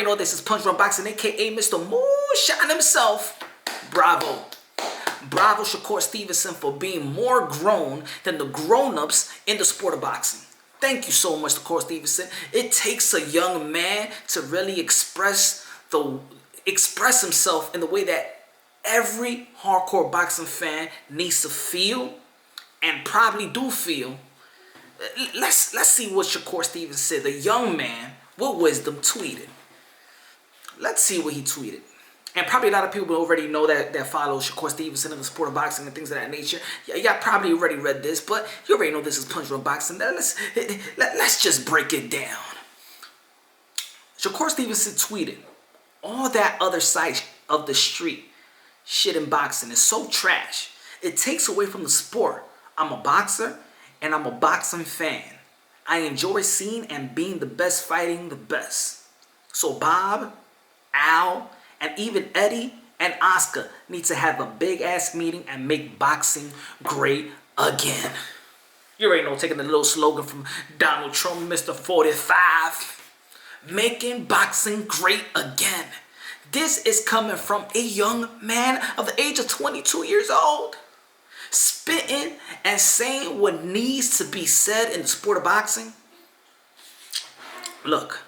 already know this is Punch Drunk Boxing, aka Mr. Moonshine himself. Bravo. Bravo, Shakur Stevenson, for being more grown than the grown-ups in the sport of boxing. Thank you so much, Shakur Stevenson. It takes a young man to really express himself in the way that every hardcore boxing fan needs to feel and probably do feel. Let's see what Shakur Stevenson said, the young man with wisdom, tweeted. Let's see what he tweeted. And probably a lot of people already know that follow Shakur Stevenson in the sport of boxing and things of that nature. Y'all probably already read this, but you already know this is Punch Drunk Boxing. Let's just break it down. Shakur Stevenson tweeted, all that other side of the street shit in boxing is so trash. It takes away from the sport. I'm a boxer and I'm a boxing fan. I enjoy seeing and being the best fighting the best. So Bob, Al, and even Eddie and Oscar need to have a big-ass meeting and make boxing great again. You already know, taking the little slogan from Donald Trump, Mr. 45. Making boxing great again. This is coming from a young man of the age of 22 years old. Spitting and saying what needs to be said in the sport of boxing. Look,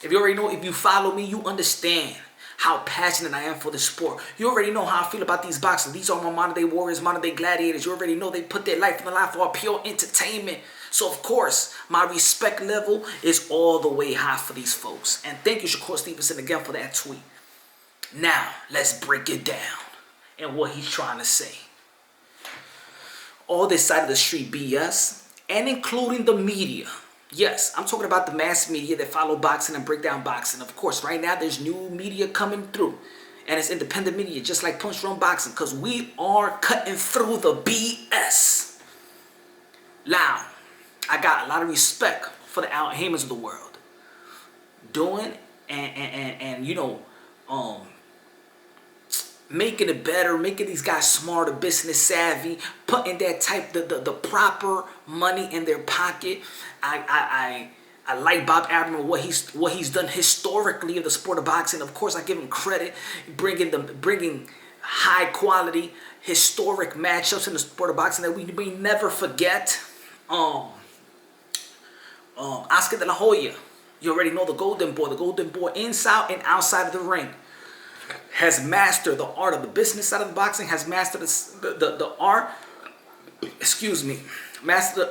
if you already know, if you follow me, you understand how passionate I am for the sport. You already know how I feel about these boxers. These are my modern day warriors, modern day gladiators. You already know they put their life on the line for our pure entertainment. So of course, my respect level is all the way high for these folks. And thank you, Shakur Stevenson, again for that tweet. Now, let's break it down and what he's trying to say. All this side of the street BS, and including the media. Yes, I'm talking about the mass media that follow boxing and break down boxing. Of course, right now there's new media coming through. And it's independent media, just like Punch Drunk Boxing, because we are cutting through the BS. Now, I got a lot of respect for the Haymons of the world. Doing and you know, making it better, making these guys smarter, business savvy, putting that type, the proper money in their pocket. I like Bob Arum and what he's done historically in the sport of boxing. Of course, I give him credit, bringing high quality historic matchups in the sport of boxing that we may never forget. Oscar de la Hoya, you already know the Golden Boy inside and outside of the ring. Has mastered the art of the business side of the boxing, has mastered the art, master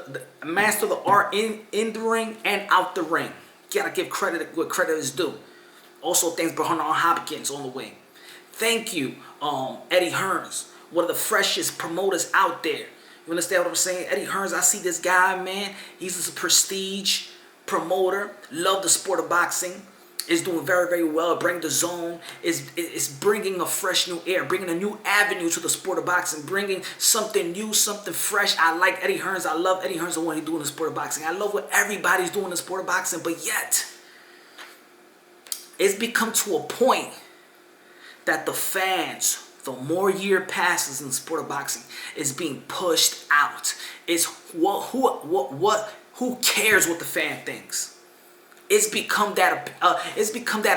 the art in the ring and out the ring. You gotta give credit where credit is due. Also, thanks Bernard Hopkins on the way. Thank you, Eddie Hearn, one of the freshest promoters out there. You understand what I'm saying? Eddie Hearn, I see this guy, man. He's a prestige promoter. Love the sport of boxing. Is doing very, very well. Bring the zone. Is bringing a fresh new air, bringing a new avenue to the sport of boxing, bringing something new, something fresh. I like Eddie Hearn. I love Eddie Hearn and what he's doing in the sport of boxing. I love what everybody's doing in the sport of boxing, but yet it's become to a point that the fans, the more year passes in the sport of boxing, is being pushed out. It's who cares what the fan thinks? It's become that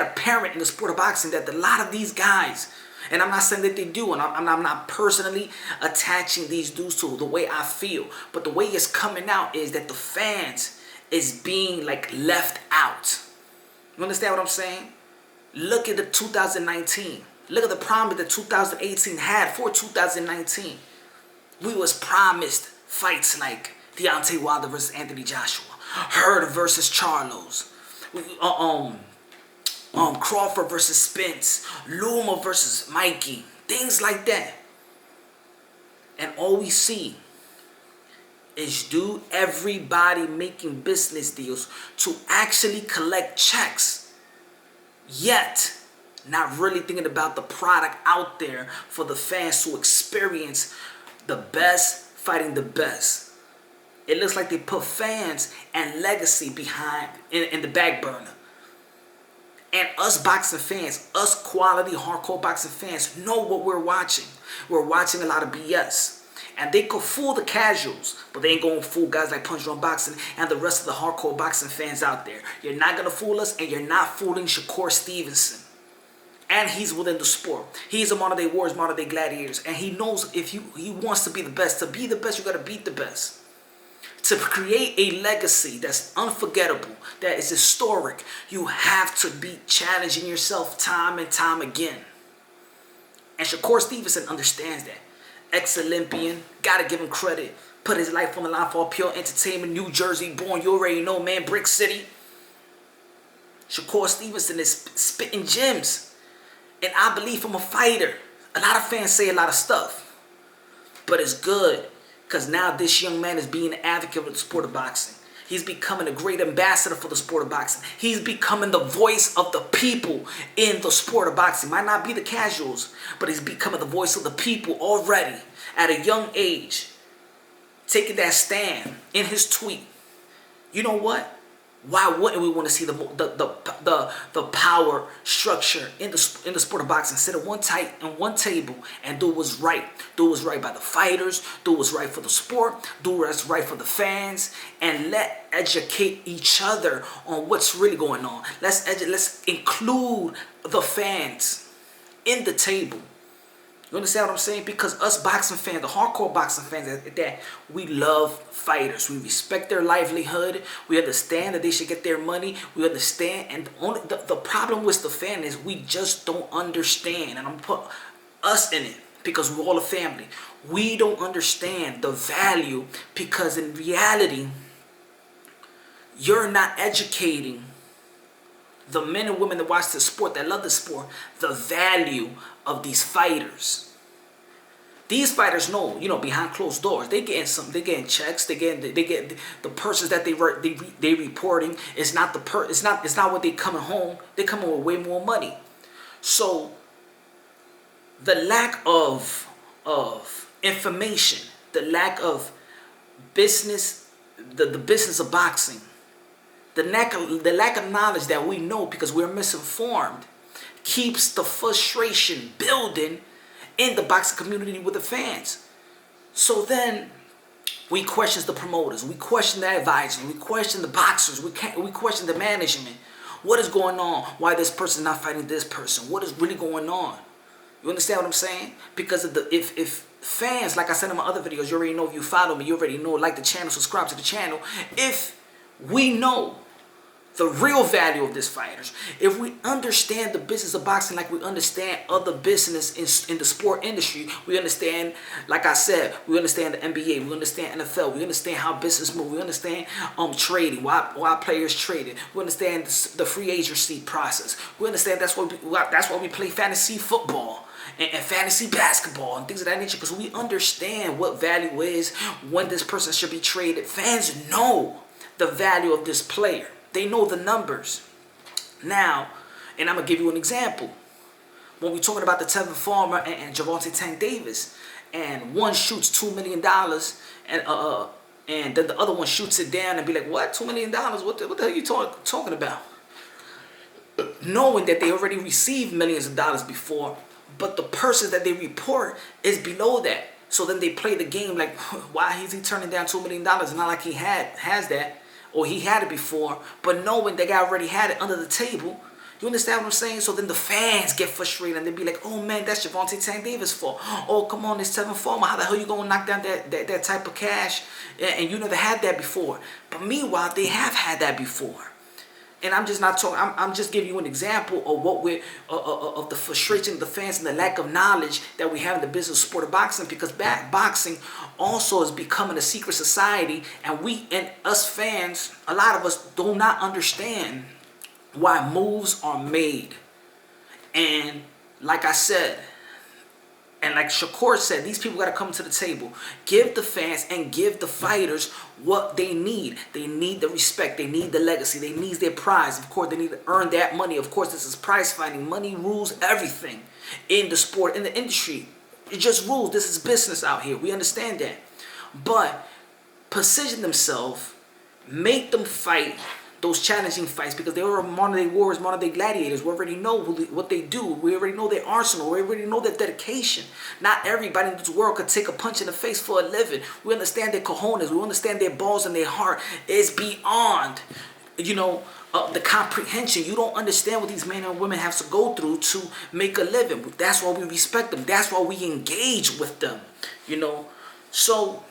apparent in the sport of boxing that a lot of these guys, and I'm not saying that they do, and I'm not personally attaching these dudes to the way I feel, but the way it's coming out is that the fans is being like left out. You understand what I'm saying? Look at the 2019. Look at the promise that 2018 had for 2019. We was promised fights like Deontay Wilder versus Anthony Joshua, Hearn versus Charlos, Crawford versus Spence, Luma versus Mikey, things like that. And all we see is everybody making business deals to actually collect checks, yet not really thinking about the product out there for the fans to experience the best fighting the best. It looks like they put fans and legacy behind in the back burner. And us boxing fans, us quality hardcore boxing fans know what we're watching. We're watching a lot of BS. And they could fool the casuals, but they ain't gonna fool guys like Punch Drunk Boxing and the rest of the hardcore boxing fans out there. You're not gonna fool us, and you're not fooling Shakur Stevenson. And he's within the sport. He's a modern day warriors, modern day gladiators. And he knows if he wants to be the best. To be the best, you gotta beat the best. To create a legacy that's unforgettable, that is historic, you have to be challenging yourself time and time again. And Shakur Stevenson understands that. Ex-Olympian, gotta give him credit. Put his life on the line for pure entertainment. New Jersey born, you already know, man. Brick City. Shakur Stevenson is spitting gems. And I believe from a fighter. A lot of fans say a lot of stuff. But it's good. Because now this young man is being an advocate for the sport of boxing. He's becoming a great ambassador for the sport of boxing. He's becoming the voice of the people in the sport of boxing. Might not be the casuals, but he's becoming the voice of the people already at a young age. Taking that stand in his tweet. You know what? Why wouldn't we want to see the power structure in the sport of boxing? Sit at one table and do what's right. Do what's right by the fighters. Do what's right for the sport. Do what's right for the fans, and let educate each other on what's really going on. Let's include the fans in the table. You understand what I'm saying? Because us boxing fans, the hardcore boxing fans, that we love fighters. We respect their livelihood. We understand that they should get their money. We understand. And the problem with the fan is we just don't understand. And I'm going to put us in it because we're all a family. We don't understand the value because in reality, you're not educating the men and women that watch the sport, that love the sport, the value of these fighters. These fighters know, behind closed doors, they getting checks, they get the purses that they reporting. It's not what they coming home. They coming with way more money. So the lack of information, the lack of business, the business of boxing, the lack of knowledge that we know because we're misinformed keeps the frustration building in the boxing community with the fans. So then we question the promoters, we question the advisors, we question the boxers, we question the management. What is going on? Why this person not fighting this person? What is really going on? You understand what I'm saying? Because if fans, like I said in my other videos, you already know, if you follow me, you already know, like the channel, subscribe to the channel. If we know the real value of these fighters, if we understand the business of boxing like we understand other business in the sport industry, we understand, like I said, we understand the NBA, we understand NFL, we understand how business moves, we understand trading, why players traded, we understand the free agency process, we understand that's why we play fantasy football and fantasy basketball and things of that nature, because we understand what value is, when this person should be traded. Fans know the value of this player. They know the numbers. Now, and I'm going to give you an example. When we're talking about the Tevin Farmer and Gervonta Tank Davis, and one shoots $2 million, and then the other one shoots it down and be like, what, $2 million? What the hell are you talking about? Knowing that they already received millions of dollars before, but the person that they report is below that. So then they play the game like, why is he turning down $2 million? It's not like he has that. Or he had it before, but knowing the guy already had it under the table. You understand what I'm saying? So then the fans get frustrated and they be like, oh man, that's Gervonta Tank Davis' fault. Oh, come on, it's Tevin Farmer. How the hell you gonna knock down that type of cash? And you never had that before. But meanwhile, they have had that before. And I'm just not talking. I'm just giving you an example of what we're of the frustration of the fans and the lack of knowledge that we have in the business sport of boxing. Because boxing also is becoming a secret society, and us fans, a lot of us do not understand why moves are made. And like I said, and like Shakur said, these people got to come to the table. Give the fans and give the fighters what they need. They need the respect. They need the legacy. They need their prize. Of course, they need to earn that money. Of course, this is prize fighting. Money rules everything in the sport, in the industry. It just rules. This is business out here. We understand that. But position themselves, make them fight those challenging fights, because they were modern day warriors, modern day gladiators. We already know what they do. We already know their arsenal. We already know their dedication. Not everybody in this world could take a punch in the face for a living. We understand their cojones. We understand their balls and their heart is beyond, the comprehension. You don't understand what these men and women have to go through to make a living. That's why we respect them. That's why we engage with them. So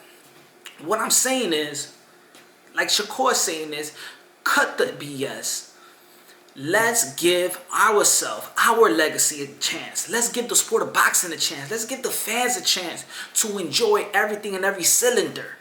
what I'm saying is, like Shakur saying is, cut the BS. Let's give ourselves, our legacy a chance. Let's give the sport of boxing a chance. Let's give the fans a chance to enjoy everything in every cylinder.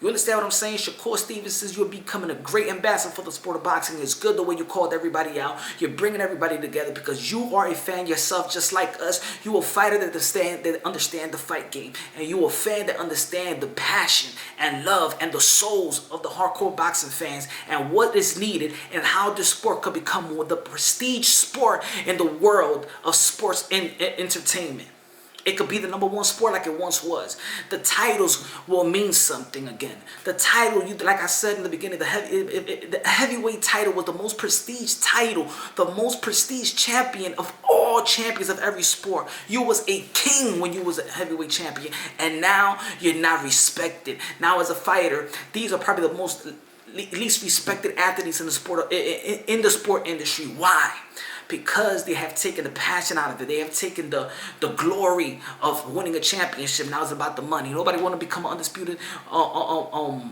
You understand what I'm saying? Shakur Stevenson, you're becoming a great ambassador for the sport of boxing. It's good the way you called everybody out. You're bringing everybody together because you are a fan yourself just like us. You a fighter that understand the fight game. And you a fan that understand the passion and love and the souls of the hardcore boxing fans and what is needed and how this sport could become the prestige sport in the world of sports and entertainment. It could be the #1 sport like it once was. The titles will mean something again. The title, like I said in the beginning, the heavyweight title was the most prestige title, the most prestige champion of all champions of every sport. You was a king when you was a heavyweight champion, and now you're not respected. Now as a fighter, these are probably the least respected athletes in the sport industry. Why? Because they have taken the passion out of it. They have taken the glory of winning a championship. Now it's about the money. Nobody want to become an undisputed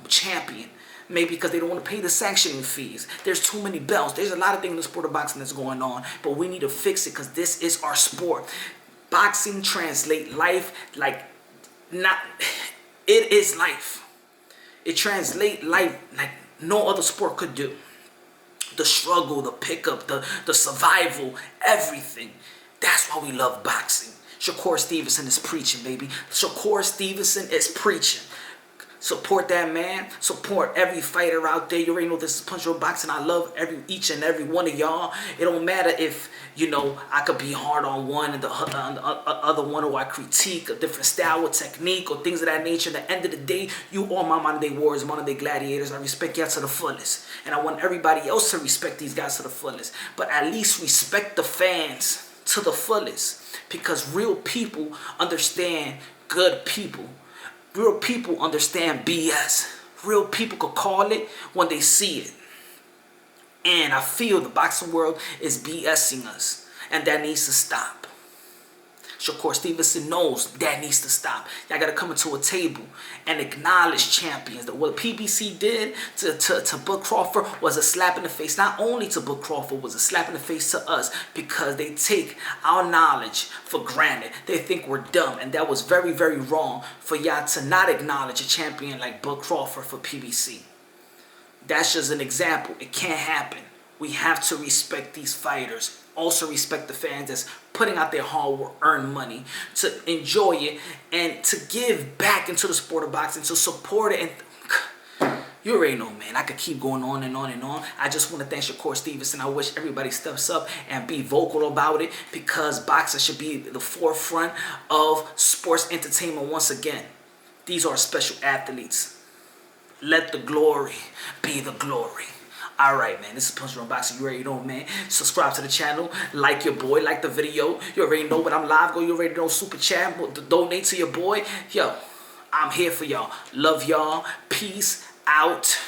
champion. Maybe because they don't want to pay the sanctioning fees. There's too many belts. There's a lot of things in the sport of boxing that's going on. But we need to fix it because this is our sport. Boxing translates life like not. It is life. It translates life like no other sport could do. The struggle, the pickup, the survival, everything. That's why we love boxing. Shakur Stevenson is preaching, baby. Shakur Stevenson is preaching. Support that man. Support every fighter out there. You already know this is Punch Road Boxing. I love each and every one of y'all. It don't matter if, I could be hard on one and the other one, or I critique a different style or technique or things of that nature. At the end of the day, you all my modern day warriors, modern day gladiators. I respect y'all to the fullest. And I want everybody else to respect these guys to the fullest. But at least respect the fans to the fullest. Because real people understand good people. Real people understand BS. Real people could call it when they see it. And I feel the boxing world is BSing us. And that needs to stop. Shakur Stevenson knows that needs to stop. Y'all got to come into a table and acknowledge champions. What PBC did to Bud Crawford was a slap in the face. Not only to Bud Crawford, was a slap in the face to us because they take our knowledge for granted. They think we're dumb. And that was very, very wrong for y'all to not acknowledge a champion like Bud Crawford for PBC. That's just an example. It can't happen. We have to respect these fighters. Also respect the fans that's putting out their hard-earned money to enjoy it and to give back into the sport of boxing, to support it. And you already know, man. I could keep going on and on and on. I just want to thank Shakur Stevenson. I wish everybody steps up and be vocal about it because boxing should be the forefront of sports entertainment once again. These are special athletes. Let the glory be the glory. Alright, man, this is Punch Room Boxing. You already know, man. Subscribe to the channel. Like your boy. Like the video. You already know when I'm live. Go, you already know Super Chat. Donate to your boy. Yo, I'm here for y'all. Love y'all. Peace out.